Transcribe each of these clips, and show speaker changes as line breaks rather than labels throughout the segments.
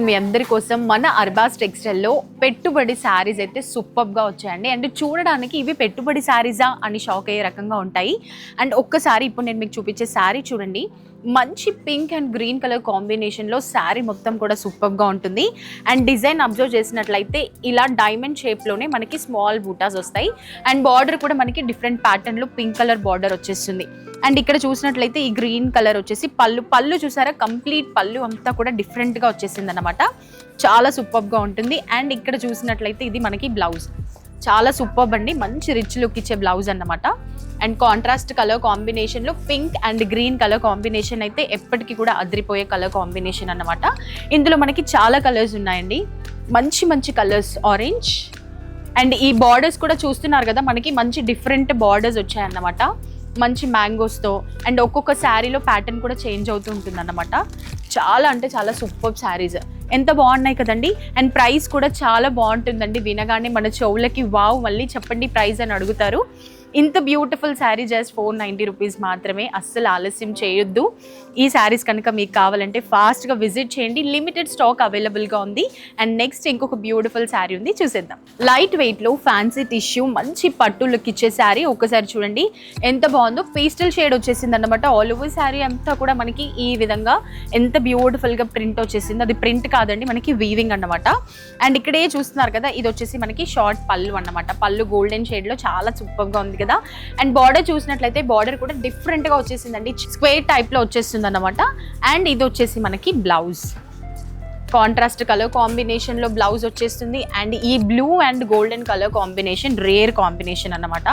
మీ అందరి కోసం మన అర్బాస్ టెక్స్టైల్లో పెట్టుబడి శారీస్ అయితే సూపర్గా వచ్చాయండి. అండ్ చూడడానికి ఇవి పెట్టుబడి శారీసా అని షాక్ అయ్యే రకంగా ఉంటాయి. అండ్ ఒక్కసారి ఇప్పుడు నేను మీకు చూపించే శారీ చూడండి, మంచి పింక్ అండ్ గ్రీన్ కలర్ కాంబినేషన్లో శారీ మొత్తం కూడా సూపర్గా ఉంటుంది. అండ్ డిజైన్ అబ్జర్వ్ చేసినట్లయితే ఇలా డైమండ్ షేప్లోనే మనకి స్మాల్ బూటాస్ వస్తాయి. అండ్ బార్డర్ కూడా మనకి డిఫరెంట్ ప్యాటర్న్లో పింక్ కలర్ బార్డర్ వచ్చేస్తుంది. అండ్ ఇక్కడ చూసినట్లయితే ఈ గ్రీన్ కలర్ వచ్చేసి పళ్ళు చూసారా, కంప్లీట్ పళ్ళు అంతా కూడా డిఫరెంట్గా వచ్చేసింది అనమాట. చాలా సూపర్గా ఉంటుంది. అండ్ ఇక్కడ చూసినట్లయితే ఇది మనకి బ్లౌజ్, చాలా సూపర్ అండి, మంచి రిచ్ లుక్ ఇచ్చే బ్లౌజ్ అన్నమాట. అండ్ కాంట్రాస్ట్ కలర్ కాంబినేషన్లో pink and green colour combination అయితే ఎప్పటికీ కూడా అదిరిపోయే కలర్ కాంబినేషన్ అన్నమాట. ఇందులో మనకి చాలా కలర్స్ ఉన్నాయండి, మంచి మంచి కలర్స్, ఆరెంజ్. అండ్ ఈ బార్డర్స్ కూడా చూస్తున్నారు కదా, మనకి మంచి డిఫరెంట్ బార్డర్స్ వచ్చాయన్నమాట, మంచి మ్యాంగోస్తో. అండ్ ఒక్కొక్క శారీలో ప్యాటర్న్ కూడా చేంజ్ అవుతూ ఉంటుంది అన్నమాట. చాలా అంటే చాలా సూపర్ శారీస్, ఎంత బాగున్నాయి కదండి. అండ్ ప్రైస్ కూడా చాలా బాగుంటుందండి, వినగానే మన చెవులకి వావ్ మళ్ళీ చెప్పండి ప్రైస్ అని అడుగుతారు. ఇంత బ్యూటిఫుల్ శారీ జస్ట్ 490 రూపీస్ మాత్రమే. అస్సలు ఆలస్యం చేయొద్దు. ఈ శారీస్ కనుక మీకు కావాలంటే ఫాస్ట్గా విజిట్ చేయండి, లిమిటెడ్ స్టాక్ అవైలబుల్గా ఉంది. అండ్ నెక్స్ట్ ఇంకొక బ్యూటిఫుల్ శారీ ఉంది, చూసేద్దాం. లైట్ వెయిట్లో ఫ్యాన్సీ టిష్యూ మంచి పట్టు లుక్ ఇచ్చే శారీ. ఒక్కసారి చూడండి ఎంత బాగుందో, పేస్టల్ షేడ్ వచ్చేసింది అనమాట. ఆల్ ఓవర్ శారీ అంతా కూడా మనకి ఈ విధంగా ఎంత బ్యూటిఫుల్గా ప్రింట్ వచ్చేసింది. అది ప్రింట్ కాదండి, మనకి వీవింగ్ అన్నమాట. అండ్ ఇక్కడే చూస్తున్నారు కదా, ఇది వచ్చేసి మనకి షార్ట్ పళ్ళు అన్నమాట. పళ్ళు గోల్డెన్ షేడ్లో చాలా సూపర్గా ఉంది కదా. అండ్ బార్డర్ చూసినట్లయితే బార్డర్ కూడా డిఫరెంట్ గా వచ్చేసిందండి, స్క్వేర్ టైప్ లో వచ్చేస్తుంది అన్నమాట. అండ్ ఇది వచ్చేసి మనకి బ్లౌజ్, కాంట్రాస్ట్ కలర్ కాంబినేషన్ లో బ్లౌజ్ వచ్చేస్తుంది. అండ్ ఈ blue and golden colour combination rare combination అన్నమాట,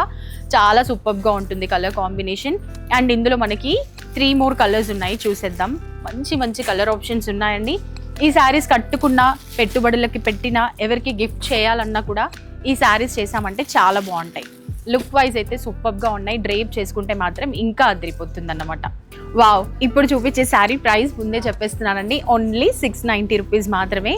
చాలా సూపర్ గా ఉంటుంది కలర్ కాంబినేషన్. అండ్ ఇందులో మనకి 3 more కలర్స్ ఉన్నాయి, చూసేద్దాం. మంచి మంచి కలర్ ఆప్షన్స్ ఉన్నాయండి. ఈ శారీస్ కట్టుకున్నా, పెట్టుబడులకి పెట్టినా, ఎవరికి గిఫ్ట్ చేయాలన్నా కూడా ఈ శారీస్ చేసామంటే చాలా బాగుంటాయి. లుక్ వైజ్ అయితే సూపర్గా ఉన్నాయి, డ్రేప్ చేసుకుంటే మాత్రం ఇంకా అదిరిపోతుంది అన్నమాట. వావ్, ఇప్పుడు చూపించే శారీ ప్రైస్ ముందే చెప్పేస్తున్నానండి, ఓన్లీ 690 రూపీస్ మాత్రమే.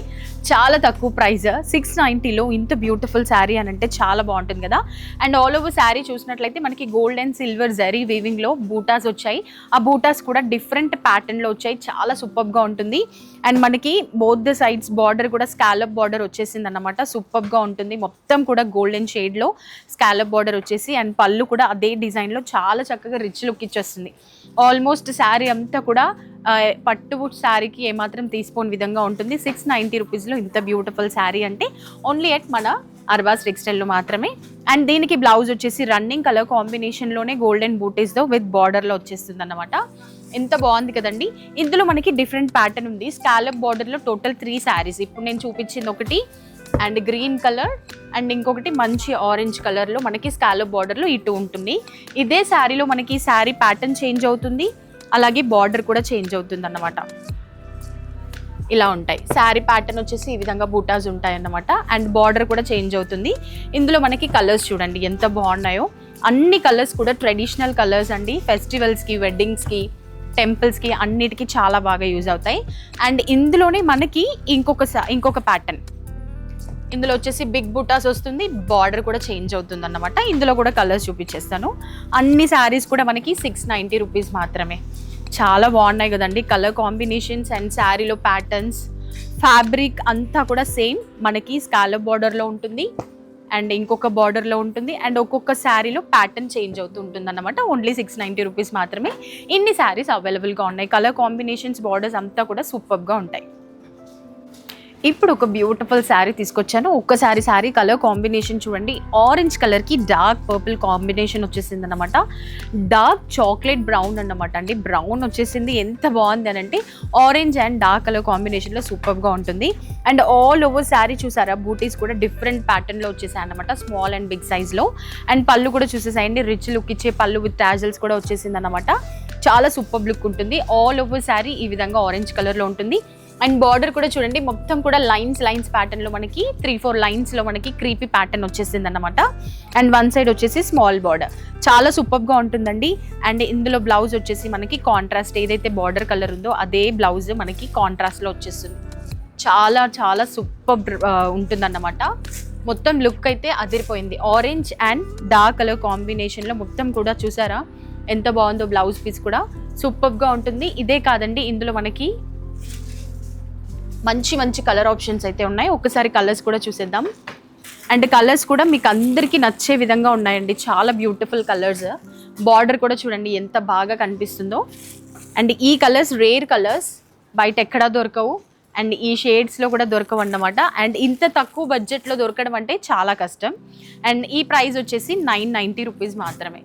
చాలా తక్కువ ప్రైస్, 690లో ఇంత బ్యూటిఫుల్ శారీ అని అంటే చాలా బాగుంటుంది కదా. అండ్ ఆల్ ఓవర్ శారీ చూసినట్లయితే మనకి గోల్డ్ అండ్ సిల్వర్ జరీ వీవింగ్లో బూటాస్ వచ్చాయి. ఆ బూటాస్ కూడా డిఫరెంట్ ప్యాటర్న్లో వచ్చాయి, చాలా సూపర్గా ఉంటుంది. అండ్ మనకి బోత్ ద సైడ్స్ బార్డర్ కూడా స్కాలప్ బార్డర్ వచ్చేసింది అన్నమాట, సూపర్గా ఉంటుంది. మొత్తం కూడా గోల్డెన్ షేడ్లో స్కాలప్ బార్డర్ వచ్చేసి, అండ్ పళ్ళు కూడా అదే డిజైన్లో చాలా చక్కగా రిచ్ లుక్ ఇచ్చేస్తుంది. ఆల్మోస్ట్ శారీ అంతా కూడా పట్టు శారీకి ఏమాత్రం తీసుకోని విధంగా ఉంటుంది. 690 రూపీస్లో ఇంత బ్యూటిఫుల్ శారీ అంటే ఓన్లీ ఎట్ మన అర్బాస్ టెక్స్టైల్లో మాత్రమే. అండ్ దీనికి బ్లౌజ్ వచ్చేసి రన్నింగ్ కలర్ కాంబినేషన్లోనే గోల్డెన్ బూటీస్తో విత్ బార్డర్లో వచ్చేస్తుంది అన్నమాట. ఎంత బాగుంది కదండి. ఇందులో మనకి డిఫరెంట్ ప్యాటర్న్ ఉంది, స్కాలప్ బార్డర్లో టోటల్ 3 శారీస్. ఇప్పుడు నేను చూపించింది ఒకటి అండ్ గ్రీన్ కలర్, అండ్ ఇంకొకటి మంచి ఆరెంజ్ కలర్లో మనకి స్కాలప్ బార్డర్లో ఇటు ఉంటుంది. ఇదే శారీలో మనకి శారీ ప్యాటర్న్ చేంజ్ అవుతుంది, అలాగే బార్డర్ కూడా చేంజ్ అవుతుంది అన్నమాట. ఇలా ఉంటాయి శారీ ప్యాటర్న్ వచ్చేసి, ఈ విధంగా బూటాస్ ఉంటాయి అన్నమాట. అండ్ బార్డర్ కూడా చేంజ్ అవుతుంది. ఇందులో మనకి కలర్స్ చూడండి ఎంత బాగున్నాయో, అన్ని కలర్స్ కూడా ట్రెడిషనల్ కలర్స్ అండి. ఫెస్టివల్స్కి, వెడ్డింగ్స్కి, టెంపుల్స్కి అన్నిటికీ చాలా బాగా యూజ్ అవుతాయి. అండ్ ఇందులోనే మనకి ఇంకొక ప్యాటర్న్, ఇందులో వచ్చేసి బిగ్ బుటాస్ వస్తుంది, బార్డర్ కూడా చేంజ్ అవుతుంది అన్నమాట. ఇందులో కూడా కలర్స్ చూపించేస్తాను. అన్ని శారీస్ కూడా మనకి 690 రూపీస్ మాత్రమే. చాలా బాగున్నాయి కదండి కలర్ కాంబినేషన్స్. అండ్ శారీలో ప్యాటర్న్స్, ఫ్యాబ్రిక్ అంతా కూడా సేమ్, మనకి స్కాలప్ బార్డర్లో ఉంటుంది అండ్ ఇంకొక బార్డర్లో ఉంటుంది. అండ్ ఒక్కొక్క శారీలో ప్యాటర్న్ చేంజ్ అవుతూ ఉంటుంది అన్నమాట. ఓన్లీ 690 రూపీస్ మాత్రమే. ఇన్ని శారీస్ అవైలబుల్గా ఉన్నాయి. కలర్ కాంబినేషన్స్, బార్డర్స్ అంతా కూడా సూపర్గా ఉంటాయి. ఇప్పుడు ఒక బ్యూటిఫుల్ శారీ తీసుకొచ్చాను. ఒక్కసారి శారీ కలర్ కాంబినేషన్ చూడండి, ఆరెంజ్ కలర్కి డార్క్ పర్పుల్ కాంబినేషన్ వచ్చేసింది అనమాట. డార్క్ చాక్లెట్ బ్రౌన్ అన్నమాట అండి, బ్రౌన్ వచ్చేసింది. ఎంత బాగుంది అని అంటే ఆరెంజ్ అండ్ డార్క్ కలర్ కాంబినేషన్లో సూపర్గా ఉంటుంది. అండ్ ఆల్ ఓవర్ శారీ చూసారా, బూటీస్ కూడా డిఫరెంట్ ప్యాటర్న్లో వచ్చేసాయి అనమాట, స్మాల్ అండ్ బిగ్ సైజ్లో. అండ్ పళ్ళు కూడా చూసేసాయండి, రిచ్ లుక్ ఇచ్చే పళ్ళు విత్ టాజల్స్ కూడా వచ్చేసింది అనమాట. చాలా సూపర్ లుక్ ఉంటుంది. ఆల్ ఓవర్ శారీ ఈ విధంగా ఆరెంజ్ కలర్లో ఉంటుంది. అండ్ బార్డర్ కూడా చూడండి, మొత్తం కూడా లైన్స్ ప్యాటర్న్లో మనకి 3-4 లైన్స్లో మనకి క్రీపీ ప్యాటర్న్ వచ్చేసింది అనమాట. అండ్ వన్ సైడ్ వచ్చేసి స్మాల్ బార్డర్, చాలా సూపర్గా ఉంటుందండి. అండ్ ఇందులో బ్లౌజ్ వచ్చేసి మనకి కాంట్రాస్ట్, ఏదైతే బార్డర్ కలర్ ఉందో అదే బ్లౌజ్ మనకి కాంట్రాస్ట్లో వచ్చేస్తుంది. చాలా చాలా సూపర్ ఉంటుందన్నమాట. మొత్తం లుక్ అయితే అదిరిపోయింది. ఆరెంజ్ అండ్ డార్క్ కలర్ కాంబినేషన్లో మొత్తం కూడా చూసారా ఎంత బాగుందో. బ్లౌజ్ పీస్ కూడా సూపర్గా ఉంటుంది. ఇదే కాదండి, ఇందులో మనకి మంచి మంచి కలర్ ఆప్షన్స్ అయితే ఉన్నాయి. ఒక్కసారి కలర్స్ కూడా చూసేద్దాం. అండ్ కలర్స్ కూడా మీకు అందరికీ నచ్చే విధంగా ఉన్నాయండి. చాలా బ్యూటిఫుల్ కలర్స్. బార్డర్ కూడా చూడండి ఎంత బాగా కనిపిస్తుందో. అండ్ ఈ కలర్స్ రేర్ కలర్స్, బయట ఎక్కడా దొరకవు. అండ్ ఈ షేడ్స్లో కూడా దొరకవు అన్నమాట. అండ్ ఇంత తక్కువ బడ్జెట్లో దొరకడం అంటే చాలా కష్టం. అండ్ ఈ ప్రైస్ వచ్చేసి 990 రూపీస్ మాత్రమే.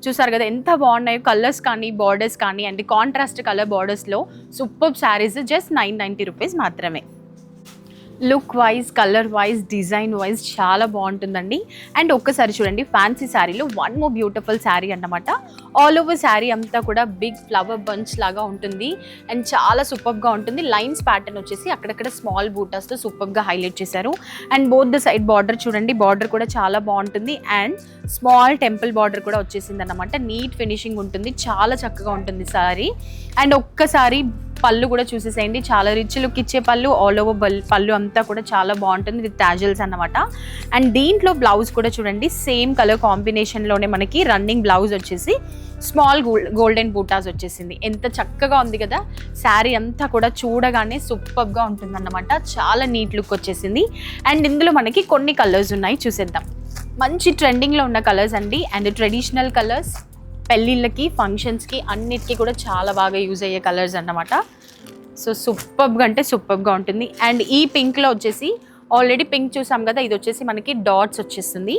చూసారు కదా ఎంత బాగున్నాయో కలర్స్ కానీ బార్డర్స్ కానీ. అండ్ కాంట్రాస్ట్ కలర్ బార్డర్స్లో సూపర్ శారీస్ జస్ట్ 990 రూపీస్ మాత్రమే. Look wise, colour wise, design wise చాలా బాగుంటుందండి. అండ్ ఒక్కసారి చూడండి ఫ్యాన్సీ శారీలో వన్ మోర్ బ్యూటిఫుల్ శారీ అన్నమాట. ఆల్ ఓవర్ శారీ అంతా కూడా బిగ్ ఫ్లవర్ బంచ్ లాగా ఉంటుంది. అండ్ చాలా సూపర్గా ఉంటుంది. లైన్స్ ప్యాటర్న్ వచ్చేసి అక్కడక్కడ స్మాల్ బూటాస్తో సూపర్గా హైలైట్ చేశారు. And both the side border చూడండి, బార్డర్ కూడా చాలా బాగుంటుంది. అండ్ స్మాల్ టెంపుల్ బార్డర్ కూడా వచ్చేసింది అన్నమాట. నీట్ ఫినిషింగ్ ఉంటుంది, చాలా చక్కగా ఉంటుంది శారీ. అండ్ ఒక్కసారి పళ్ళు కూడా చూసేసేయండి, చాలా రిచ్ లుక్ ఇచ్చే పళ్ళు. ఆల్ ఓవర్ పళ్ళు అంతా కూడా చాలా బాగుంటుంది విత్ టాజిల్స్ అన్నమాట. అండ్ దీంట్లో బ్లౌజ్ కూడా చూడండి సేమ్ కలర్ కాంబినేషన్లోనే మనకి రన్నింగ్ బ్లౌజ్ వచ్చేసి స్మాల్ గోల్డెన్ బూటాస్ వచ్చేసింది. ఎంత చక్కగా ఉంది కదా. శారీ అంతా కూడా చూడగానే సూపర్గా ఉంటుంది అన్నమాట. చాలా నీట్ లుక్ వచ్చేసింది. అండ్ ఇందులో మనకి కొన్ని కలర్స్ ఉన్నాయి, చూసేద్దాం. మంచి ట్రెండింగ్లో ఉన్న కలర్స్ అండి. అండ్ ట్రెడిషనల్ కలర్స్, పెళ్ళిళ్ళకి ఫంక్షన్స్కి అన్నిటికీ కూడా చాలా బాగా యూజ్ అయ్యే కలర్స్ అన్నమాట. సో సూపర్గా అంటే సూపర్గా ఉంటుంది. అండ్ ఈ పింక్లో వచ్చేసి ఆల్రెడీ పింక్ చూసాం కదా, ఇది వచ్చేసి మనకి డాట్స్ వచ్చేస్తుంది.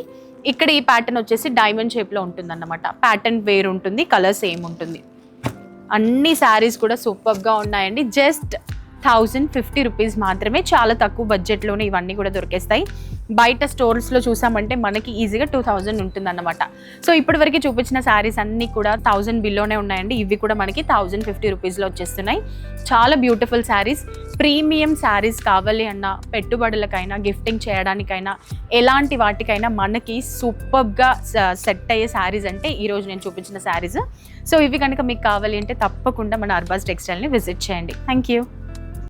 ఇక్కడ ఈ ప్యాటర్న్ వచ్చేసి డైమండ్ షేప్లో ఉంటుంది అన్నమాట. ప్యాటర్న్ వేరు ఉంటుంది, కలర్ సేమ్ ఉంటుంది. అన్ని శారీస్ కూడా సూపర్గా ఉన్నాయండి. జస్ట్ 1050 రూపీస్ మాత్రమే. చాలా తక్కువ బడ్జెట్లోనే ఇవన్నీ కూడా దొరికేస్తాయి. బయట స్టోర్స్లో చూసామంటే మనకి ఈజీగా 2000 ఉంటుందన్నమాట. సో ఇప్పటివరకు చూపించిన శారీస్ అన్నీ కూడా 1000 బిల్లోనే ఉన్నాయండి. ఇవి కూడా మనకి 1050 రూపీస్లో వచ్చేస్తున్నాయి. చాలా బ్యూటిఫుల్ శారీస్. ప్రీమియం శారీస్ కావాలి అన్న, పెట్టుబడులకైనా, గిఫ్టింగ్ చేయడానికైనా, ఎలాంటి వాటికైనా మనకి సూపర్గా సెట్ అయ్యే శారీస్ అంటే ఈరోజు నేను చూపించిన శారీస్. సో ఇవి కనుక మీకు కావాలి అంటే తప్పకుండా మన అర్బాస్ టెక్స్టైల్ని విజిట్ చేయండి. Thank you.